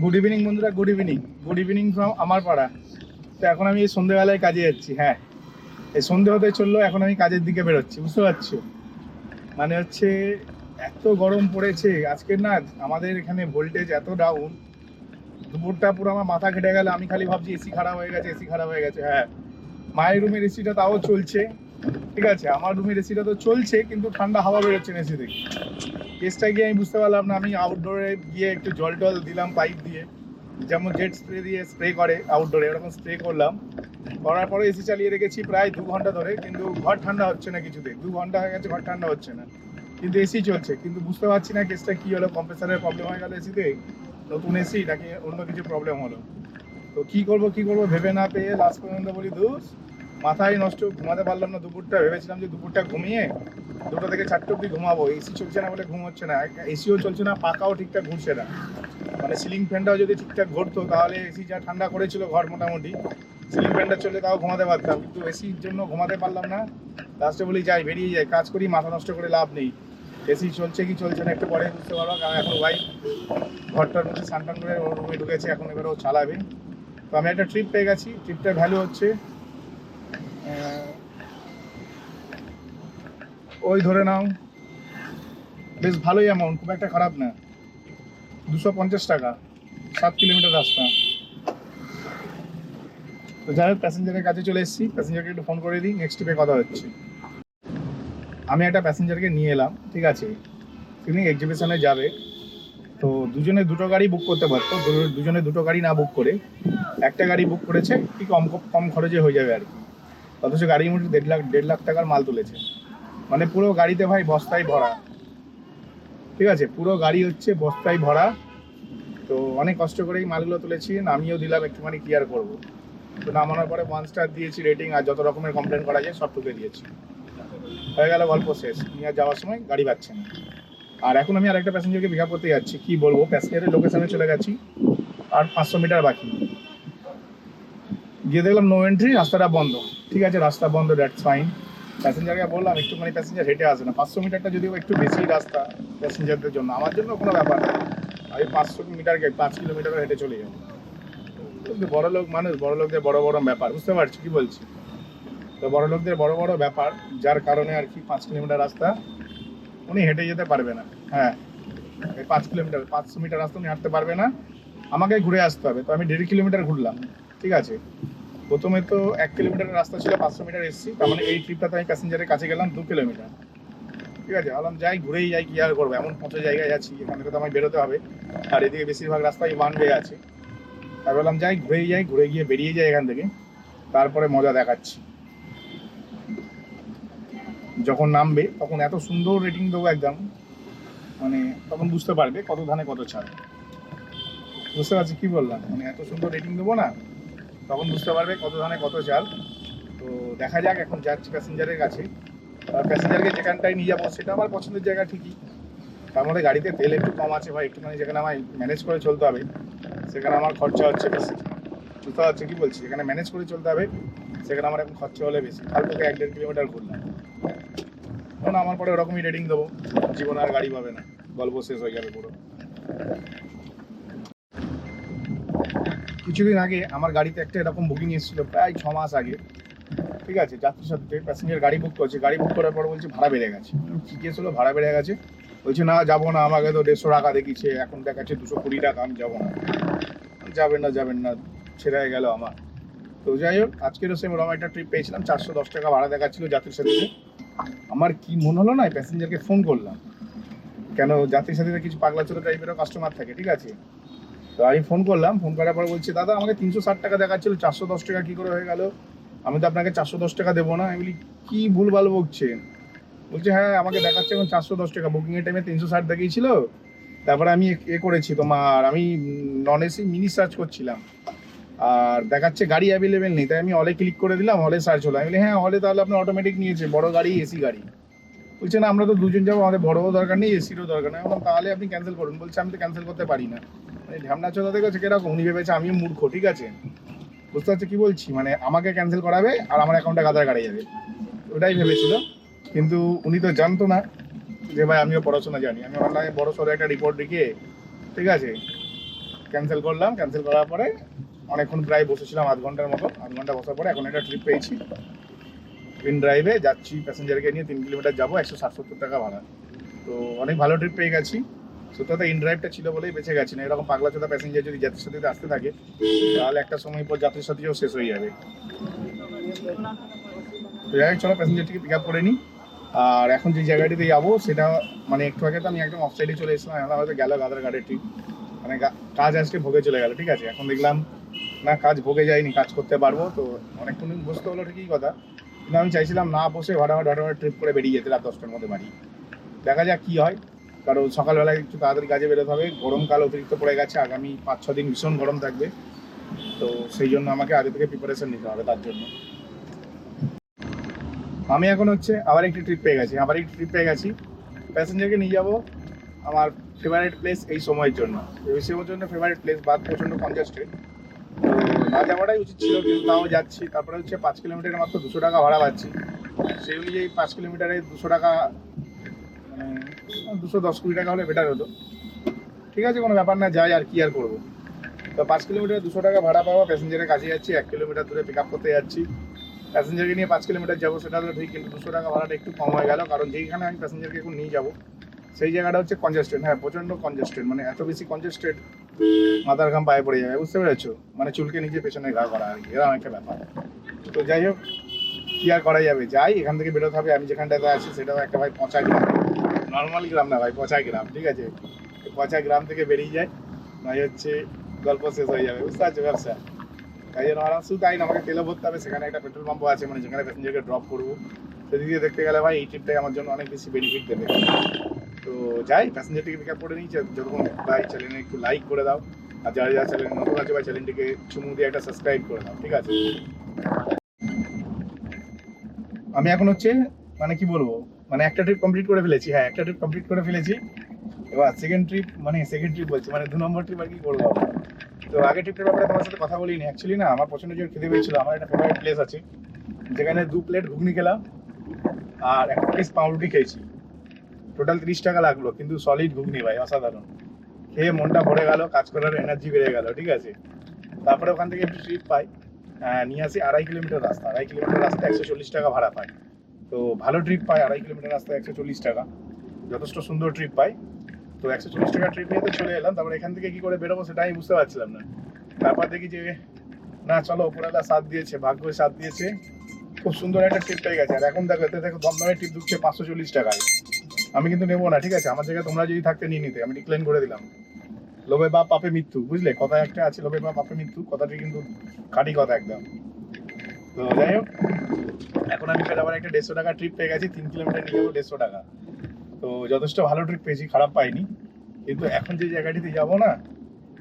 Good evening বন্ধুরা, good evening. Good evening from আমার পাড়া। তো এখন আমি এই সন্ধ্যেবেলায় কাজে যাচ্ছি। হ্যাঁ, এই সন্ধ্যে হতে চললো, এখন আমি কাজের দিকে বেরোচ্ছি, বুঝতে পারছো? মানে হচ্ছে এত গরম পড়েছে আজকের না, আমাদের এখানে ভোল্টেজ এত ডাউন, দুপুরটা পুরো আমার মাথা কেটে গেল। আমি খালি ভাবছি এসি খারাপ হয়ে গেছে, এসি খারাপ হয়ে গেছে। হ্যাঁ, মায়ের রুমের এসিটা তাও চলছে, ঠিক আছে। আমার রুমের এসিটা তো চলছে, কিন্তু ঠান্ডা হাওয়া বেরোচ্ছে না এসি থেকে। কেসটা গিয়ে আমি বুঝতে পারলাম না। আমি আউটডোরে গিয়ে একটু জল টল দিলাম পাইপ দিয়ে, যেমন জেট স্প্রে দিয়ে স্প্রে করে আউটডোরে, ওরকম স্প্রে করলাম। করার পরে এসি চালিয়ে রেখেছি প্রায় 2 ঘন্টা ধরে, কিন্তু ঘর ঠান্ডা হচ্ছে না কিছুতে। 2 ঘন্টা হয়ে গেছে, ঘর ঠান্ডা হচ্ছে না, কিন্তু এসি চলছে। কিন্তু বুঝতে পারছি না কেসটা কি হলো, কম্প্রেসারের প্রবলেম হয়ে গেল এসিতে, নতুন এসি নাকি অন্য কিছু প্রবলেম হলো। তো কি করব ভেবে না পেয়ে লাস্ট পর্যন্ত বলি দোষ, মাথায় নষ্ট, ঘুমাতে পারলাম না দুপুরটা। ভেবেছিলাম যে দুপুরটা ঘুমিয়ে 2টা থেকে 4টে অব্দি ঘুমাবো, এসি চলছে না বলে ঘুম হচ্ছে না। এসিও চলছে না, পাকাও ঠিকঠাক ঘুরছে না। মানে সিলিং ফ্যানটাও যদি ঠিকঠাক ঘুরতো তাহলে এসি যা ঠান্ডা করেছিল ঘর মোটামুটি, সিলিং ফ্যানটা চললে তাও ঘুমাতে পারতাম, কিন্তু এসির জন্য ঘুমাতে পারলাম না। লাস্টে বলি যাই, বেরিয়ে যাই, কাজ করি, মাথা নষ্ট করে লাভ নেই। এসি চলছে কি চলছে না একটু পরে বুঝতে পারবো, কারণ এখন ভাই ঘরটার মধ্যে স্নান টান করে ওর রুমে ঢুকেছে, এখন এবার ও চালাবে। তো আমি একটা ট্রিপ পেয়ে গেছি। ট্রিপটার ভ্যালু হচ্ছে ওই ধরে নাও বেশ ভালোই অ্যামাউন্ট, খুব একটা খারাপ না। 250 টাকা, 7 কিলোমিটার রাস্তা। তো যাই হোক, প্যাসেঞ্জারের কাছে চলে এসেছি, প্যাসেঞ্জারকে একটু ফোন করে দিই, নেক্সট ট্রিপে কথা হচ্ছে। আমি একটা প্যাসেঞ্জারকে নিয়ে এলাম, ঠিক আছে। তিনি এক্সিবিশনে যাবে, তো দুজনে দুটো গাড়ি বুক করতে পারতো। দুজনে দুটো গাড়ি না বুক করে একটা গাড়ি বুক করেছে, কি কম কম খরচে হয়ে যাবে আর কি। অথচ গাড়ির মধ্যে 1.5 লাখ টাকার মাল তুলেছে। মানে পুরো গাড়িতে ভাই বস্তায় ভরা, ঠিক আছে, পুরো গাড়ি হচ্ছে বস্তায় ভরা। তো অনেক কষ্ট করেই মালগুলো তুলেছি, নামিয়েও দিলাম একটুখানি ক্লিয়ার করবো। তো নামানোর পরে 1 স্টার দিয়েছি রেটিং, আর যত রকমের কমপ্লেন করা যায় সব টুকে দিয়েছি। হয়ে গেল গল্প শেষ। নিয়ে যাওয়ার সময় গাড়ি পাচ্ছে না। আর এখন আমি আরেকটা প্যাসেঞ্জারকে পিক আপ করতে যাচ্ছি। কি বলবো, প্যাসেঞ্জারের লোকেশনে চলে গেছি, আর 500 মিটার বাকি। গিয়ে দেখলাম নো এন্ট্রি, রাস্তাটা বন্ধ। ঠিক আছে, রাস্তা বন্ধ, দ্যাটস ফাইন। প্যাসেঞ্জারকে বললাম একটুখানি প্যাসেঞ্জার হেঁটে আসে না, 500 মিটারটা যদিও একটু বেশি রাস্তা প্যাসেঞ্জারদের জন্য, আমার জন্য কোনো ব্যাপার না। আমি 500 মিটারকে 5 কিলোমিটারও হেঁটে চলে যাবো। কিন্তু বড় লোক মানুষ, বড় লোকদের বড় বড় ব্যাপার, বুঝতে পারছি কি বলছি। তো বড় লোকদের বড় বড় ব্যাপার, যার কারণে আর কি 5 কিলোমিটার রাস্তা উনি হেঁটে যেতে পারবে না। হ্যাঁ, এই 5 কিলোমিটার 500 মিটার রাস্তা উনি হাঁটতে পারবে না, আমাকে ঘুরে আসতে হবে। তো আমি 1.5 কিলোমিটার ঘুরলাম, ঠিক আছে। প্রথমে তো 1 কিলোমিটারের রাস্তা ছিল, 500 মিটার এসেছি, তার মানে এই ট্রিপটাতে আমি প্যাসেঞ্জারের কাছে গেলাম 2 কিলোমিটার। ঠিক আছে, ভাবলাম যাই, ঘুরেই যাই, কি আর করবো, এমন পৌঁছে জায়গায় আছি, এখান থেকে তো আমায় বেরোতে হবে। আর এদিকে বেশিরভাগ রাস্তায় ওয়ান ওয়ে আছে। তাই বললাম যাই, ঘুরেই যাই, ঘুরে গিয়ে বেরিয়ে যাই এখান থেকে, তারপরে মজা দেখাচ্ছি। যখন নামবে তখন এত সুন্দর রেটিং দেবো একদম, মানে তখন বুঝতে পারবে কত ধানে কত ছাড়। বুঝতে পারছি কি বললাম, মানে এত সুন্দর রেটিং দেবো না, তখন বুঝতে পারবে কত ধানে কত চাল। তো দেখা যাক, এখন যাচ্ছি প্যাসেঞ্জারের কাছে। আর প্যাসেঞ্জারকে যেখানটায় নিয়ে যাবো সেটা আমার পছন্দের জায়গা ঠিকই, তার মধ্যে গাড়িতে তেল একটু কম আছে ভাই, একটুখানি যেখানে আমায় ম্যানেজ করে চলতে হবে সেখানে আমার খরচা হচ্ছে বেশি। বুঝতে পারছি কি বলছি, যেখানে ম্যানেজ করে চলতে হবে সেখানে আমার এখন খরচা হলে বেশি। ফালতুকে 1-1.5 কিলোমিটার ঘুরলাম, কারণ আমার পরে ওরকমই রেটিং দেবো, জীবন আর গাড়ি পাবে না, গল্প শেষ হয়ে যাবে পুরো। কিছুদিন আগে আমার গাড়িতে একটা এরকম বুকিং এসেছিলো, প্রায় 6 মাস আগে, ঠিক আছে। যাত্রীর সাথে প্যাসেঞ্জার গাড়ি বুক করছে, গাড়ি বুক করার পর বলছে ভাড়া বেড়ে গেছে। কি কেস হলো, ভাড়া বেড়ে গেছে? বলছে না যাবো না, আমাকে তো 150 টাকা দেখিয়েছে, এখন দেখাচ্ছে 220 টাকা, আমি যাবো না। যাবেন না, ছেড়ে গেল আমার। তো যাই হোক, আজকেরও সেম ওরকম একটা ট্রিপ পেয়েছিলাম, 410 টাকা ভাড়া দেখাচ্ছিল যাত্রীর সাথীতে। আমার কি মনে হলো না, প্যাসেঞ্জারকে ফোন করলাম, কেন যাত্রীর সাথীতে কিছু পাগলা চোরা টাইপেরও কাস্টমার থাকে, ঠিক আছে। তো আমি ফোন করলাম, ফোন করার পর বলছি দাদা আমাকে 360 টাকা দেখাচ্ছিল, 410 টাকা কী করে হয়ে গেল, আমি তো আপনাকে 410 টাকা দেবো না। আমি বলি কি ভুলভাল বকছেন। বলছে হ্যাঁ আমাকে দেখাচ্ছে এখন 410 টাকা, বুকিংয়ের টাইমে 360 দেখিয়েছিল। তারপরে আমি করেছি তোমার, আমি নন এসি মিনি সার্চ করছিলাম, আর দেখাচ্ছে গাড়ি অ্যাভেলেবেল নেই, তাই আমি হলে ক্লিক করে দিলাম, হলে সার্চ হলো। আমি বলি হ্যাঁ হলে তাহলে আপনার অটোমেটিক নিয়েছে, বড় গাড়ি এসি গাড়ি। বলছে না আমরা তো দুজন যাবো, আমাদের বড়ও দরকার নেই এসিরও দরকার নেই। বললাম তাহলে আপনি ক্যান্সেল করুন। বলছে আমি তো ক্যান্সেল করতে পারি না। মানে ঢ্যামনা চোদা দেখেছে কিরকম, উনি ভেবেছে আমিও মূর্খ, ঠিক আছে। বুঝতে পারছি কি বলছি, মানে আমাকে ক্যান্সেল করাবে আর আমার অ্যাকাউন্টে গাদার গাড়ি যাবে, ওটাই ভেবেছিল। কিন্তু উনি তো জানতো না যে ভাই আমিও পড়াশোনা জানি। আমি অনলাইনে বড় সড়ো একটা রিপোর্ট লিখে, ঠিক আছে, ক্যান্সেল করলাম। ক্যান্সেল করার পরে অনেকক্ষণ প্রায় বসেছিলাম, আধ ঘন্টার মতো। আধ ঘন্টা বসার পরে এখন একটা ট্রিপ পেয়েছি, ইন ড্রাইভে যাচ্ছি, প্যাসেঞ্জারকে নিয়ে 3 কিলোমিটার যাবো, 160-70 টাকা ভাড়া। তো অনেক ভালো ট্রিপ পেয়ে গেছি। সত্যি কথা ইন ড্রাইভটা ছিল বলেই বেঁচে গেছি, না এরকম পাগলা চোদা প্যাসেঞ্জার যদি যাত্রীর সাথে আসতে থাকে তাহলে একটা সময় পর যাত্রীর সাথেও শেষ হয়ে যাবে। তো যাই হোক, চলো প্যাসেঞ্জারটিকে পিক আপ করে নিই। আর এখন যে জায়গাটিতে যাবো সেটা মানে একটু আগে তো আমি একদম অফ সাইডে চলে এসেছিলাম, এখন হয়তো গেল গাদার ঘাটের ট্রিপ, মানে কাজ আজকে ভোগে চলে গেল। ঠিক আছে, এখন দেখলাম না কাজ ভোগে যায়নি, কাজ করতে পারবো। তো অনেকক্ষণ বসতে হলো ঠিকই কথা, কিন্তু আমি চাইছিলাম না বসে হঠাৎ ট্রিপ করে বেরিয়ে যেতে রাত 10টার মধ্যে বাড়ি। দেখা যাক কী হয়, কারণ সকালবেলায় একটু তাড়াতাড়ি কাজে বেরোতে হবে। গরমকাল অতিরিক্ত পড়ে গেছে, আগামী 5-6 দিন ভীষণ গরম থাকবে। তো সেই জন্য আমাকে আগে থেকে প্রিপারেশন নিতে হবে তার জন্য। আমি এখন হচ্ছে আবার একটি ট্রিপ পেয়ে গেছি, প্যাসেঞ্জারকে নিয়ে যাব আমার ফেভারিট প্লেস এই সময়ের জন্য। এই সময়ের জন্য ফেভারিট প্লেস বাদ প্রচণ্ড কনজাস্টেড, তো না যাওয়াটাই উচিত ছিল, কিন্তু তাও যাচ্ছি। তারপরে হচ্ছে 5 কিলোমিটারে মাত্র 200 টাকা ভাড়া পাচ্ছি। সেই অনুযায়ী 5 কিলোমিটারে 200 টাকা, মানে 210-20 টাকা হলে বেটার হতো। ঠিক আছে, কোনো ব্যাপার না, যাই আর কি আর করবো। তো 5 কিলোমিটার 200 টাকা ভাড়া পাওয়া, প্যাসেঞ্জারের কাছে যাচ্ছি, 1 কিলোমিটার দূরে পিক আপ করতে যাচ্ছি। প্যাসেঞ্জারকে নিয়ে 5 কিলোমিটার যাবো, সেটা তো ঠিক, কিন্তু 200 টাকা ভাড়াটা একটু কম হয়ে গেল, কারণ যেইখানে আমি প্যাসেঞ্জারকে এখন নিয়ে যাবো সেই জায়গাটা হচ্ছে কনজাস্টেড। হ্যাঁ, প্রচণ্ড কনজাস্টেড, মানে এত বেশি কনজাস্টেড মাথার ঘাম পায়ে পড়ে যাবে, বুঝতে পেরেছো? মানে চুলকে নিজে পেছনে ঘা করা আর কি, এরকম একটা ব্যাপার। তো যাই হোক, কী আর করা যাবে, যাই, এখান থেকে বেরোতে হবে। আমি যেখানটাতে আছি সেটাও একটা ভাই পচা গ্রাম, নর্মাল গ্রাম না ভাই, পচা গ্রাম। ঠিক আছে, পচা গ্রাম থেকে বেরিয়ে যায়, নয় হচ্ছে গল্প শেষ হয়ে যাবে, বুঝতে পারছো ব্যবসা। তাই জন্য আরাম, শুধু তাই না, আমাকে তেলও ভরতে হবে, সেখানে একটা পেট্রোল পাম্পও আছে, মানে যেখানে প্যাসেঞ্জারকে ড্রপ করবো। সেদিক দিয়ে দেখতে গেলে ভাই এই ট্রিপটাই আমার জন্য অনেক বেশি বেনিফিট দেবে। তো যাই, প্যাসেঞ্জারটিকে পিক আপ করে নিই। যতক্ষণ ভাই চ্যানেলে একটু লাইক করে দাও, আর যারা যারা চ্যানেল নতুন আছে ভাই চ্যানেলটিকে চুমু দিয়ে একটা সাবস্ক্রাইব করে দাও। ঠিক আছে, আমি এখন হচ্ছে মানে কি বলবো, মানে একটা ট্রিপ কমপ্লিট করে ফেলেছি। হ্যাঁ, একটা ট্রিপ কমপ্লিট করে ফেলেছি। এবার সেকেন্ড ট্রিপ বলছি, মানে 2 নম্বর ট্রিপ আর কি করবো। তো আগে ট্রিপটার ব্যাপারে তোমার সাথে কথা বলিনি অ্যাকচুয়ালি, না আমার পছন্দের যে খেতে পেয়েছিল, আমার একটা ফেভারিট প্লেস আছে যেখানে 2 প্লেট ঘুগনি খেলাম আর 1 পিস পাউরুটি খেয়েছি। টোটাল 30 টাকা লাগলো, কিন্তু সলিড ঘুগনি ভাই, অসাধারণ। খেয়ে মনটা ভরে গেল, কাজ করার এনার্জি বেড়ে গেল। ঠিক আছে, তারপরে ওখান থেকে একটু ট্রিপ পাই, নিয়ে আসি 2.5 কিলোমিটার রাস্তা। 2.5 কিলোমিটার রাস্তা 140 টাকা ভাড়া পাই। তো ভালো ট্রিপ পাই, 2.5 কিলোমিটার রাস্তা 140 টাকা, যথেষ্ট সুন্দর ট্রিপ পাই। তো 140 টাকা ট্রিপ নিয়ে তো চলে এলাম। তারপরে এখান থেকে কি করে বেরোবো সেটা আমি বুঝতে পারছিলাম না। তারপর দেখি যে না, চলো, উপরওয়ালা সাথ দিয়েছে, ভাগ্য সাথ দিয়েছে, খুব সুন্দর একটা ট্রিপ পেয়ে গেছে। আর এখন দেখো, এতে দেখো দমদমে ট্রিপ ঢুকছে 540 টাকায়। আমি কিন্তু নেবো না, ঠিক আছে, আমার জায়গায় তোমরা যদি থাকতে নিয়ে নিতে, আমি ডিক্লাইন করে দিলাম। লোভে বাপ পাপে মৃত্যু, বুঝলে, কথা একটা আছে, লোভে বাপ পাপে মৃত্যু, কথাটি কিন্তু খাঁটি কথা একদম। তো যাই হোক, এখন আমি ফের আবার একটা 150 টাকা ট্রিপ পেয়ে গেছি, 3 কিলোমিটার নিয়ে যাবো 150 টাকা। তো যথেষ্ট ভালো ট্রিপ পেয়েছি, খারাপ পাইনি। কিন্তু এখন যে জায়গাটিতে যাবো না,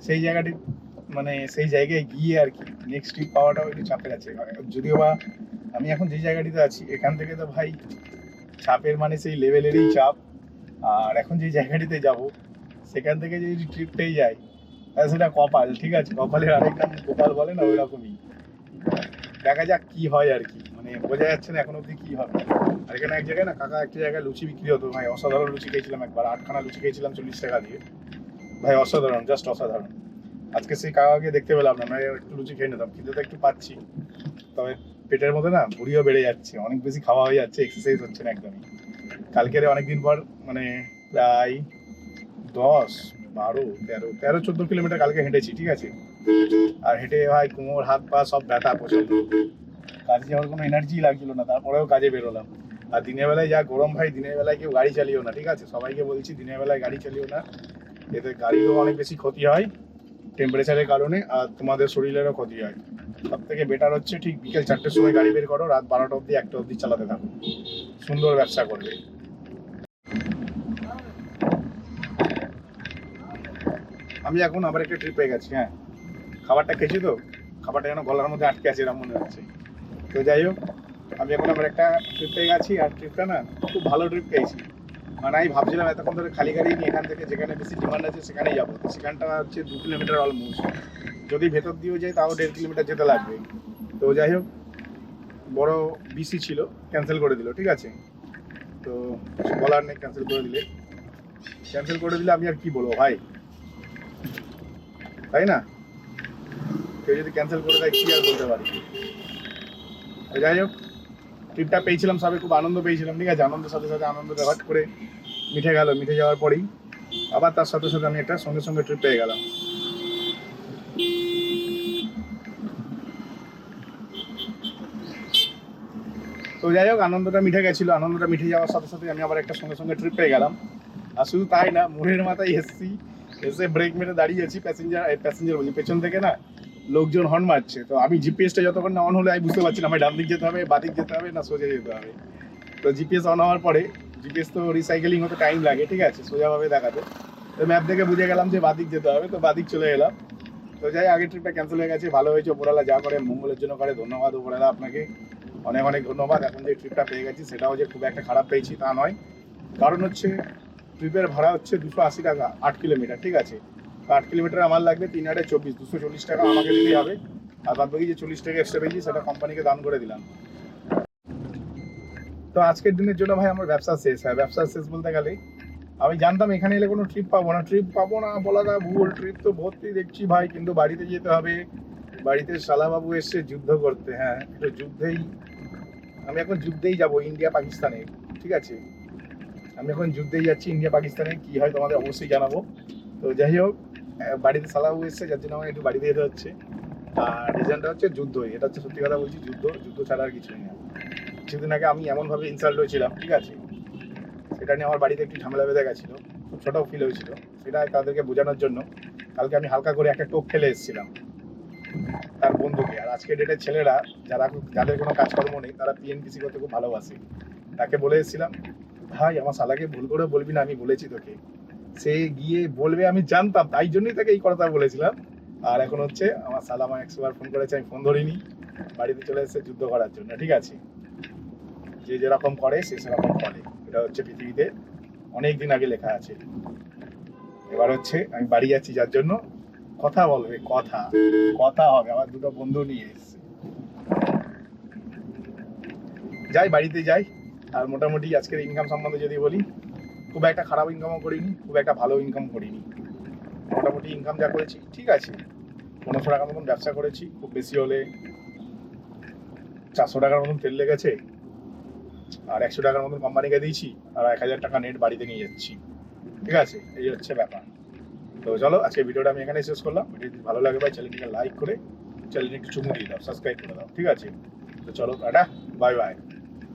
সেই জায়গাটি মানে সেই জায়গায় গিয়ে আর কি নেক্সট ট্রিপ পাওয়াটাও একটু চাপের আছে। যদিও বা আমি এখন যে জায়গাটিতে আছি এখান থেকে তো ভাই চাপের মানে সেই লেভেলেরই চাপ। আর এখন যে জায়গাটিতে যাব সেখান থেকে যদি ট্রিপটাই যাই তাহলে সেটা কপাল। ঠিক আছে, কপালের আরেক নাম গোপাল বলে না, ওই রকমই। দেখা যাক কি হয় আর কি, মানে বোঝা যাচ্ছে না এখন অব্দি কি হবে। আর এখানে এক জায়গায় না কাকা একটা জায়গায় লুচি বিক্রি হতো ভাই, অসাধারণ লুচি খেয়েছিলাম একবার, 8খানা লুচি খেয়েছিলাম 40 টাকা দিয়ে ভাই, অসাধারণ, জাস্ট অসাধারণ। আজকে সেই কাকাকে দেখতে পেলাম না, মানে একটু লুচি খেয়ে নিতাম, কিন্তু তো একটু পাচ্ছি, তবে পেটের মধ্যে না ভুঁড়িও বেড়ে যাচ্ছে, অনেক বেশি খাওয়া হয়ে যাচ্ছে, এক্সারসাইজ হচ্ছে না একদমই। কালকের অনেকদিন পর মানে প্রায় 10, 12, 13, 14 কিলোমিটার কালকে হেঁটেছি। ঠিক আছে, আর হেঁটে ভাই কোমর হাত পা সব ব্যথা প্রচন্ড, কাজে যাওয়ার কোনো এনার্জি লাগছিল না, তারপরেও কাজে বেরোলাম। আর দিনের বেলায় যা গরম ভাই, দিনের বেলায় কেউ গাড়ি চালিও না। ঠিক আছে, সবাইকে বলছি দিনের বেলায় গাড়ি চালিও না, এতে গাড়িরও অনেক বেশি ক্ষতি হয় টেম্পারেচারের কারণে, আর তোমাদের শরীরেরও ক্ষতি হয়। সব থেকে বেটার হচ্ছে ঠিক বিকেল 4টের সময় গাড়ি বের করো, রাত 12টা অবধি 1টা অবধি চালাতে থাকো, সুন্দর ব্যবসা করবে। আমি এখন আবার একটা ট্রিপ পেয়ে গেছি। হ্যাঁ, খাবারটা খেয়েছি তো, খাবারটা যেন গলার মধ্যে আটকে আছে এরকম মনে হচ্ছে। তো যাই হোক, আমি এখন আবার একটা ট্রিপ পেয়ে গেছি, আর ট্রিপটা না খুব ভালো ট্রিপ পেয়েছি। মানে আমি ভাবছিলাম এতক্ষণ ধরে খালি গাড়ি নিয়ে এখান থেকে যেখানে বেশি ডিমান্ড আছে সেখানেই যাবো। তো সেখানটা হচ্ছে 2 কিলোমিটার অলমোস্ট, যদি ভেতর দিয়েও যাই তাও 1.5 কিলোমিটার যেতে লাগবে। তো যাই হোক, বড় বিসি ছিল, ক্যান্সেল করে দিল। ঠিক আছে, তো কিছু বলার নেই, ক্যান্সেল করে দিলে আমি আর কি বলবো ভাই। তাই না? কেউ যদি ক্যান্সেল করে দেয় কি আর বলতে পারি। যাই হোক, ট্রিপটা পেয়েছিলাম সবে, খুব আনন্দ পেয়েছিলাম, ঠিক আছে। আনন্দের সাথে সাথে আনন্দটা হট করে মিটে গেল। মিটে যাওয়ার পরেই আবার তার সাথে সাথে আমি একটা সঙ্গে সঙ্গে ট্রিপ পেয়ে গেলাম। তো যাই হোক, আনন্দটা মিটে গেছিলো। আনন্দটা মিটে যাওয়ার সাথে সাথে আমি আবার একটা সঙ্গে সঙ্গে ট্রিপ পেয়ে গেলাম। আর শুধু তাই না, মোড়ের মাথায় এসছি, এসে ব্রেক মেরে দাঁড়িয়েছি, প্যাসেঞ্জার বলি, পেছন থেকে না লোকজন হর্ন মারছে। তো আমি জিপিএসটা যতক্ষণ না অন হলে আমি বুঝতে পারছি না আমার ডান দিক যেতে হবে, বাদিক যেতে হবে, না সোজা যেতে হবে। তো জিপিএস অন হওয়ার পরে, জিপিএস তো রিসাইকেলিং হতে টাইম লাগে, ঠিক আছে, সোজাভাবে দেখাতে। তো ম্যাপ দেখে বুঝে গেলাম যে বাদিক যেতে হবে, তো বাদিক চলে এলাম। তো যাই, আগের ট্রিপটা ক্যান্সেল হয়ে গেছে, ভালো হয়েছে। ওপরওয়ালা যা করে মঙ্গলের জন্য করে, ধন্যবাদ ওপরওয়ালা, আপনাকে অনেক অনেক ধন্যবাদ। এখন যে ট্রিপটা পেয়ে গেছি সেটাও যে খুব একটা খারাপ পেয়েছি তা নয়, কারণ হচ্ছে ট্রিপের ভাড়া হচ্ছে 280 টাকা 8 কিলোমিটার, ঠিক আছে। 8 কিলোমিটার আমার লাগবে 3 8 24, 240 টাকা আমাকে দিতেই হবে। আর বাদ বাকি যে 40 টাকা এক্সট্রা পেয়েছি সেটা কোম্পানিকে দান করে দিলাম। তো আজকের দিনের জন্য ভাই আমার ব্যবসা শেষ। হয় ব্যবসা শেষ বলতে গেলে, আমি জানতাম এখানে এলে কোনো ট্রিপ পাবো না। ট্রিপ পাবো না বলাটা ভুল, ট্রিপ তো ভর্তি দেখছি ভাই, কিন্তু বাড়িতে যেতে হবে। বাড়িতে শালাবাবু এসছে যুদ্ধ করতে। হ্যাঁ, তো যুদ্ধেই আমি এখন যুদ্ধেই যাব, ইন্ডিয়া পাকিস্তানে, ঠিক আছে। আমি এখন যুদ্ধেই যাচ্ছি ইন্ডিয়া পাকিস্তানে, কি হয় তোমাদের অবশ্যই জানাবো। তো যাই হোক, বাড়িতে শালাবাবু এসছে, যার জন্য আমার একটু বাড়িতে যেতে হচ্ছে। আর রিজনটা হচ্ছে যুদ্ধই, এটা হচ্ছে সত্যি কথা বলছি, যুদ্ধ যুদ্ধ ছাড়া আর কিছুই না। কিছুদিন আগে আমি এমনভাবে ইনসাল্ট হয়েছিলাম, ঠিক আছে, সেটা নিয়ে আমার বাড়িতে একটু ঝামেলা বেঁধে গেছিলো, খুব ছোটো ফিল হয়েছিল। সেটা তাদেরকে বোঝানোর জন্য কালকে আমি হালকা করে একটা টোপ ফেলে এসেছিলাম তার বন্ধুকে। আর আজকের ডেটের ছেলেরা যাদের কোনো কাজকর্ম নেই, তারা পিএনপিসি করতে খুব ভালোবাসে। তাকে বলে এসেছিলাম, ভাই আমার শালাকে ভুল করে বলবি না, আমি বলেছি তোকে। সে গিয়ে বলবে আমি জানতাম, তাই জন্যই তাকে এই কথা বলেছিলাম। আর এখন হচ্ছে আমার শালা আমার 100 বার ফোন করেছে, আমি ফোন ধরিনি, বাড়িতে চলে এসেছে যুদ্ধ করার জন্য, ঠিক আছে। যে যেরকম করে সে সেরকম করে, এটা হচ্ছে পৃথিবীতে অনেক দিন আগে লেখা আছে। এবার হচ্ছে আমি বাড়ি যাচ্ছি, যার জন্য কথা বলবে, কথা কথা হবে। আমার দুটো বন্ধু নিয়ে এসছে, যাই বাড়িতে যাই। আর মোটামুটি আজকের ইনকাম সম্বন্ধে যদি বলি, খুব একটা খারাপ ইনকামও করিনি, খুব একটা ভালো ইনকাম করিনি। মোটামুটি ইনকাম যা করেছি ঠিক আছে। 1500 টাকার মতন ব্যবসা করেছি, খুব বেশি হলে 400 টাকার মতন তেল লেগেছে, আর 100 টাকার মতন কোম্পানিকে দিয়েছি, আর 1000 টাকা নেট বাড়িতে নিয়ে যাচ্ছি, ঠিক আছে। এই হচ্ছে ব্যাপার। তো চলো, আজকে ভিডিওটা আমি এখানে শেষ করলাম। ভিডিও যদি ভালো লাগে ভাই, চ্যানেলটিকে লাইক করে চ্যানেলটি একটু চুমু দিয়ে দাও, সাবস্ক্রাইব করে দাও, ঠিক আছে। তো চলো, টাটা, বাই বাই।